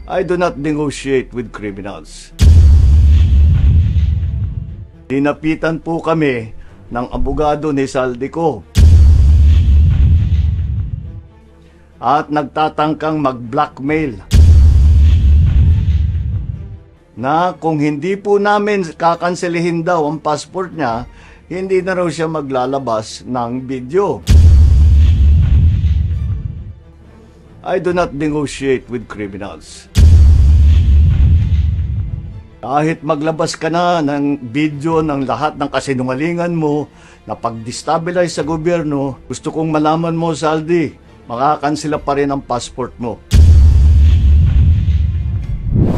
I do not negotiate with criminals. Dinapitan po kami ng abogado ni Saldico at nagtatangkang mag-blackmail na kung hindi po namin kakanselihin daw ang passport niya, hindi na raw siya maglalabas ng video. I do not negotiate with criminals. Kahit maglabas ka na ng video ng lahat ng kasinungalingan mo na pag-destabilize sa gobyerno, gusto kong malaman mo, Saldi, makakansela pa rin ang passport mo.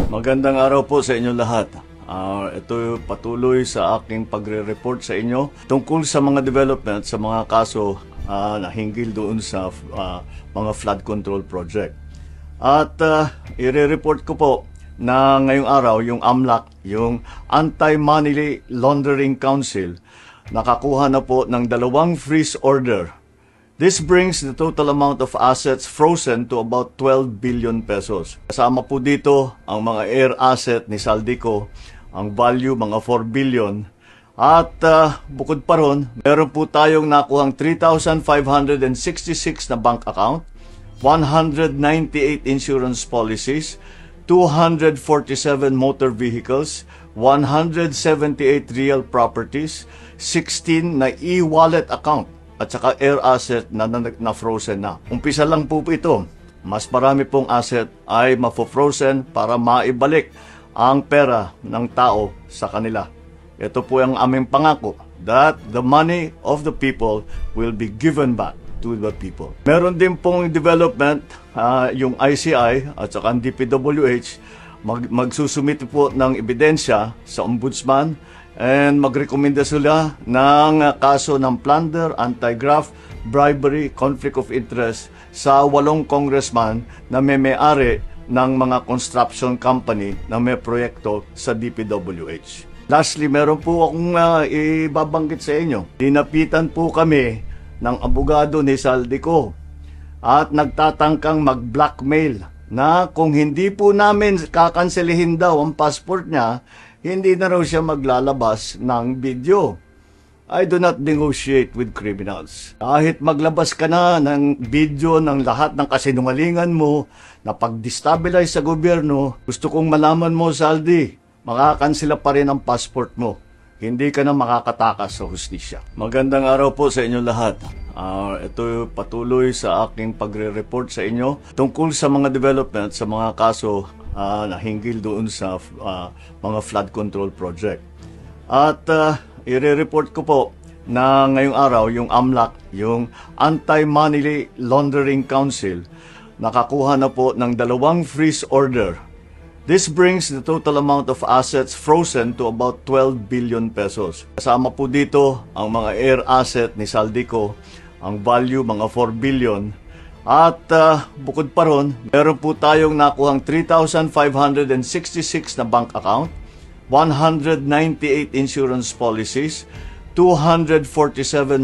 Magandang araw po sa inyo lahat. Ito patuloy sa aking pagre-report sa inyo tungkol sa mga development sa mga kaso na hinggil doon sa mga flood control project. At i-report ko po na ngayong araw yung AMLAC, yung Anti-Money Laundering Council, nakakuha na po ng 2 freeze order. This brings the total amount of assets frozen to about 12 billion pesos. Kasama po dito ang mga air asset ni Saldico, ang value mga 4 billion. At bukod pa ron, meron po tayong nakuhang 3,566 na bank account, 198 insurance policies, 247 motor vehicles, 178 real properties, 16 na e-wallet account, at saka air asset na frozen na. Umpisa lang po ito. Mas marami pong asset ay mafo-frozen para maibalik ang pera ng tao sa kanila. Ito po ang aming pangako that the money of the people will be given back to the people. Meron din pong development, yung ICI at saka ang DPWH magsusumite po ng ebidensya sa ombudsman and magrekomenda sila ng kaso ng plunder, anti-graft, bribery, conflict of interest sa 8 congressman na may-ari ng mga construction company na may proyekto sa DPWH. Lastly, meron po akong ibabanggit sa inyo. Dinapitan po kami ng abogado ni Saldico at nagtatangkang mag-blackmail na kung hindi po namin kakanselihin daw ang passport niya, hindi na raw siya maglalabas ng video. I do not negotiate with criminals. Kahit maglabas ka na ng video ng lahat ng kasinungalingan mo na pag-destabilize sa gobyerno, gusto kong malaman mo, Saldi, makakansela pa rin ang passport mo. Hindi ka na makakatakas sa hustisya. Magandang araw po sa inyo lahat. Ito patuloy sa aking pagre-report sa inyo tungkol sa mga development sa mga kaso na hinggil doon sa mga flood control project. At i-report ko po na ngayong araw yung AMLAC, yung Anti-Money Laundering Council, nakakuha na po ng 2 freeze order. This brings the total amount of assets frozen to about 12 billion pesos. Kasama po dito ang mga air asset ni Saldico, ang value mga 4 billion. At bukod pa ron, meron po tayong nakuhang 3,566 na bank account, 198 insurance policies, 247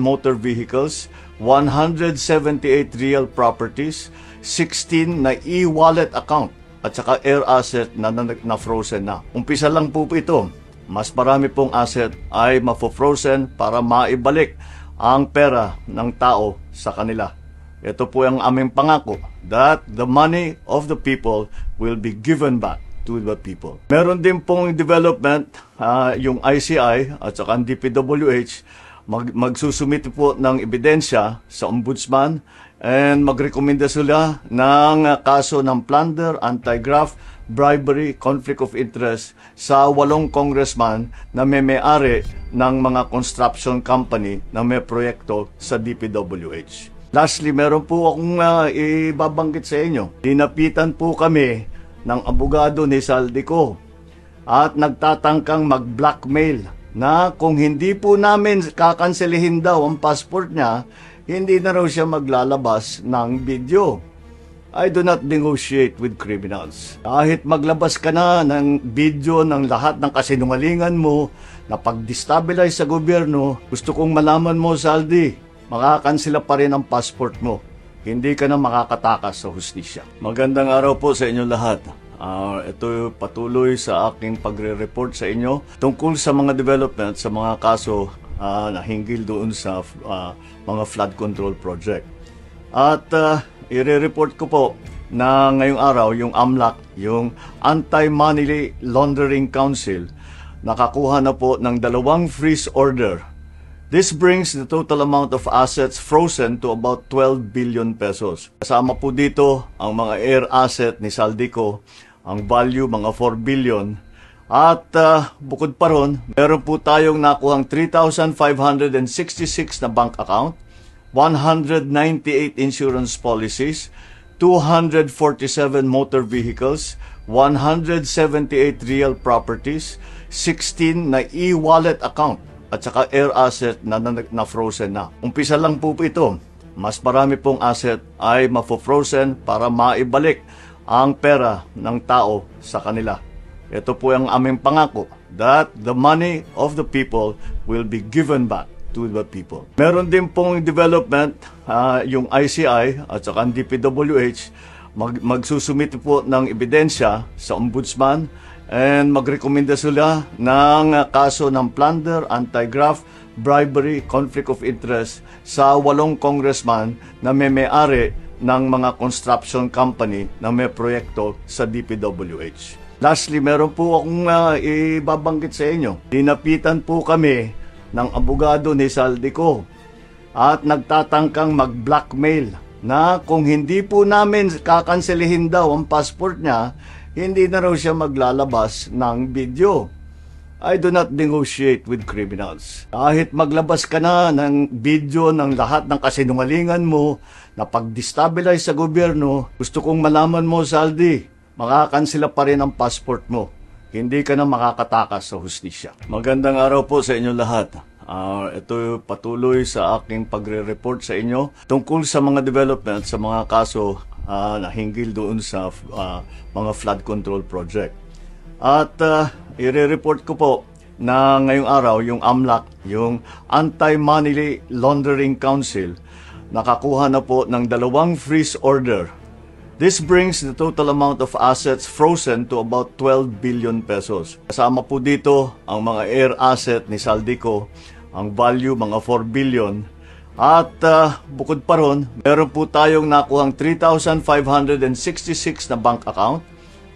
motor vehicles, 178 real properties, 16 na e-wallet account, at saka air asset na frozen na. Umpisa lang po ito. Mas marami pong asset ay mafo-frozen para maibalik ang pera ng tao sa kanila. Ito po ang aming pangako that the money of the people will be given back to the people. Meron din pong development, yung ICI at saka ang DPWH magsusumite po ng ebidensya sa ombudsman and magrekomenda sila ng kaso ng plunder, anti-graft, bribery, conflict of interest sa 8 congressman na may-ari ng mga construction company na may proyekto sa DPWH. Lastly, meron po akong ibabanggit sa inyo. Dinapitan po kami ng abogado ni Saldico at nagtatangkang mag-blackmail na kung hindi po namin kakanselihin daw ang passport niya, hindi na raw siya maglalabas ng video. I do not negotiate with criminals. Kahit maglabas ka na ng video ng lahat ng kasinungalingan mo na pag-destabilize sa gobyerno, gusto kong malaman mo, Saldi, makakansela pa rin ang passport mo. Hindi ka na makakatakas sa hustisya. Magandang araw po sa inyo lahat. Ito patuloy sa aking pagre-report sa inyo tungkol sa mga development sa mga kaso na hinggil doon sa mga flood control project. At i-report ko po na ngayong araw yung AMLAC, yung Anti-Money Laundering Council, nakakuha na po ng 2 freeze order. This brings the total amount of assets frozen to about 12 billion pesos. Kasama po dito ang mga air asset ni Saldico, ang value mga 4 billion. At bukod pa ron, meron po tayong nakuhang 3,566 na bank account, 198 insurance policies, 247 motor vehicles, 178 real properties, 16 na e-wallet account, at saka air asset na frozen na. Umpisa lang po ito. Mas marami pong asset ay mafo-frozen para maibalik ang pera ng tao sa kanila. Ito po ang aming pangako that the money of the people will be given back to the people. Meron din pong development, yung ICI at saka ang DPWH magsusumite po ng ebidensya sa ombudsman and magrekomenda sila ng kaso ng plunder, anti-graft, bribery, conflict of interest sa 8 congressman na may-ari ng mga construction company na may proyekto sa DPWH. Lastly, meron po akong ibabanggit sa inyo. Dinapitan po kami ng abogado ni Saldico at nagtatangkang mag-blackmail na kung hindi po namin kakanselihin daw ang passport niya, hindi na raw siya maglalabas ng video. I do not negotiate with criminals. Kahit maglabas ka na ng video ng lahat ng kasinungalingan mo na pag-destabilize sa gobyerno, gusto kong malaman mo, Saldi, makakansela pa rin ang passport mo. Hindi ka na makakatakas sa hustisya. Magandang araw po sa inyo lahat. Ito patuloy sa aking pagre-report sa inyo tungkol sa mga development sa mga kaso na hinggil doon sa mga flood control project. At i-report ko po na ngayong araw yung AMLAC, yung Anti-Money Laundering Council, nakakuha na po ng 2 freeze order. This brings the total amount of assets frozen to about 12 billion pesos. Kasama po dito ang mga air asset ni Saldico, ang value mga 4 billion. At bukod pa ron, meron po tayong nakuhang 3,566 na bank account,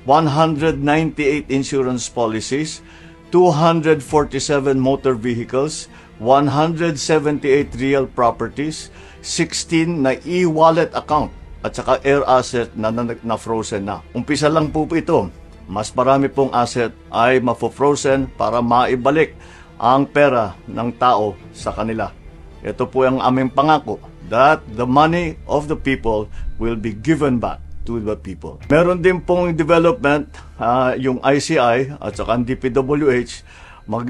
198 insurance policies, 247 motor vehicles, 178 real properties, 16 na e-wallet account, at saka air asset na frozen na. Umpisa lang po ito. Mas marami pong asset ay mafo-frozen para maibalik ang pera ng tao sa kanila. Ito po ang aming pangako that the money of the people will be given back to the people. Meron din pong development, yung ICI at saka ang DPWH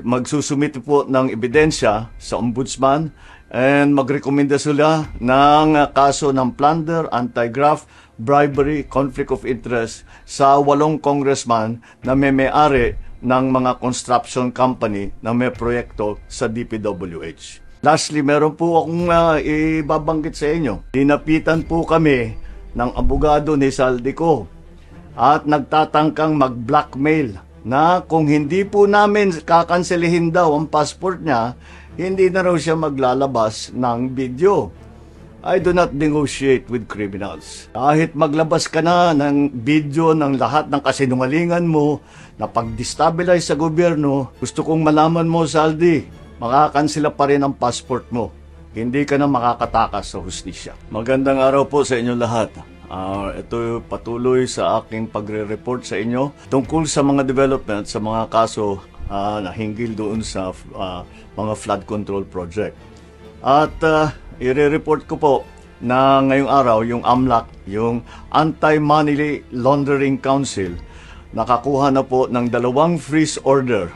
magsusumite po ng ebidensya sa ombudsman and magrekomenda sila ng kaso ng plunder, anti-graft, bribery, conflict of interest sa 8 congressman na may-ari ng mga construction company na may proyekto sa DPWH. Lastly, meron po akong ibabanggit sa inyo. Dinapitan po kami ng abogado ni Saldico at nagtatangkang mag-blackmail na kung hindi po namin kakanselihin daw ang passport niya, hindi na raw siya maglalabas ng video. I do not negotiate with criminals. Kahit maglabas ka na ng video ng lahat ng kasinungalingan mo na pag-destabilize sa gobyerno, gusto kong malaman mo, Saldi, makakansela pa rin ang passport mo. Hindi ka na makakatakas sa hustisya. Magandang araw po sa inyo lahat. Ito patuloy sa aking pagre-report sa inyo tungkol sa mga development sa mga kaso na hinggil doon sa mga flood control project. At i-report ko po na ngayong araw yung AMLAC, yung Anti-Money Laundering Council, nakakuha na po ng 2 freeze order.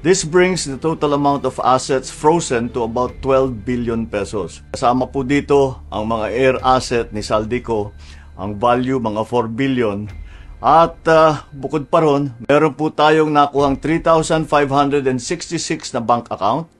This brings the total amount of assets frozen to about 12 billion pesos. Kasama po dito ang mga air asset ni Saldico, ang value mga 4 billion. At bukod pa ron, meron po tayong nakuhang 3,566 na bank account,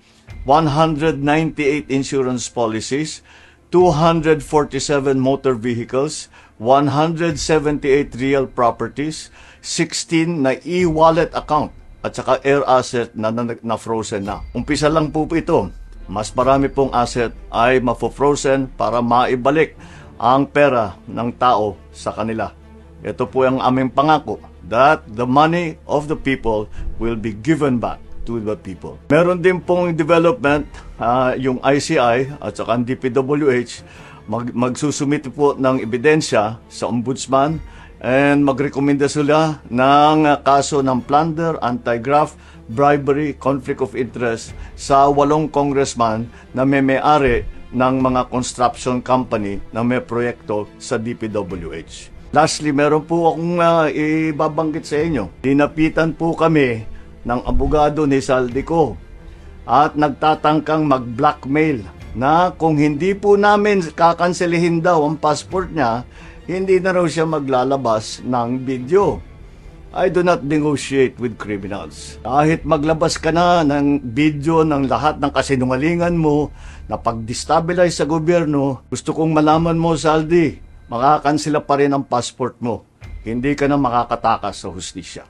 198 insurance policies, 247 motor vehicles, 178 real properties, 16 na e-wallet account, at saka air asset na frozen na. Umpisa lang po ito. Mas marami pong asset ay mafo-frozen para maibalik ang pera ng tao sa kanila. Ito po ang aming pangako that the money of the people will be given back to the people. Meron din pong development, yung ICI at saka ang DPWH, magsusumite po ng ebidensya sa ombudsman and magrekomenda sila ng kaso ng plunder, anti-graft, bribery, conflict of interest sa 8 congressman na may-ari ng mga construction company na may proyekto sa DPWH. Lastly, meron po akong ibabanggit sa inyo. Dinapitan po kami ng abogado ni Saldico at nagtatangkang mag-blackmail na kung hindi po namin kakanselihin daw ang passport niya, hindi na raw siya maglalabas ng video. I do not negotiate with criminals. Kahit maglabas ka na ng video ng lahat ng kasinungalingan mo na pag-destabilize sa gobyerno, gusto kong malaman mo, Saldi, makakansela pa rin ang passport mo. Hindi ka na makakatakas sa hustisya.